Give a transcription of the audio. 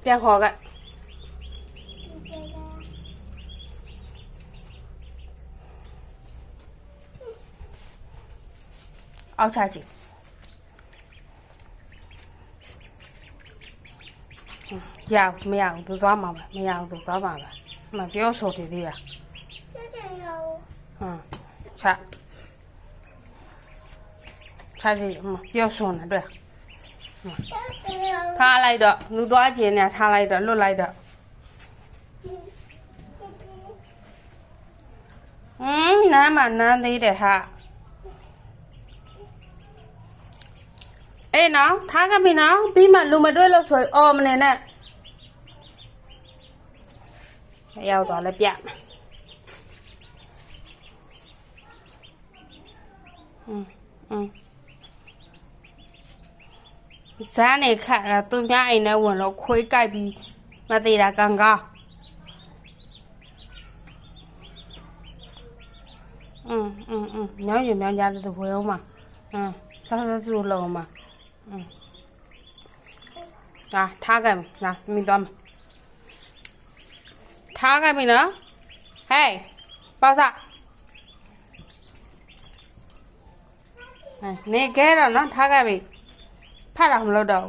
ပြန်ခေါ်ကအောက်ချကြည့်ရမရဘူးသူသွားမှာပဲမရဘူးသူသွားမှာပဲမပြောဆိုတည်သေးတာချကြည့်ပြောဆိုနေတွေ့ထားလိုက်တော့လူသွားကျင်နေထားလိုက်တော့လွတ်လိုက်တော့နားမှာနားသေးတယ်ဟာအေးနော်ထားခဲ့ပြီနော်ပြီးမှလူမတွေ့လို့ဆိုအော်မနေနဲ့ရောက်တော့လည်းပြဇာနေခတ်တာသူများအိမ်ထဲဝင်လို့ခွေးကြိုက်ပြီးမသေးတာကံကောင်းမြောင်းရင်မြောင်းကြတဲ့ဘွယ်အောင်မှာစားစားစုလုံးမှာဒါထားခဲ့ပြီလာမိသွားမယ်ထားခဲ့ပြီနော်ဟေးပေါ့စားနေခဲတော့နော်ထားခဲ့ပြီဖတ်တာမလို့တော့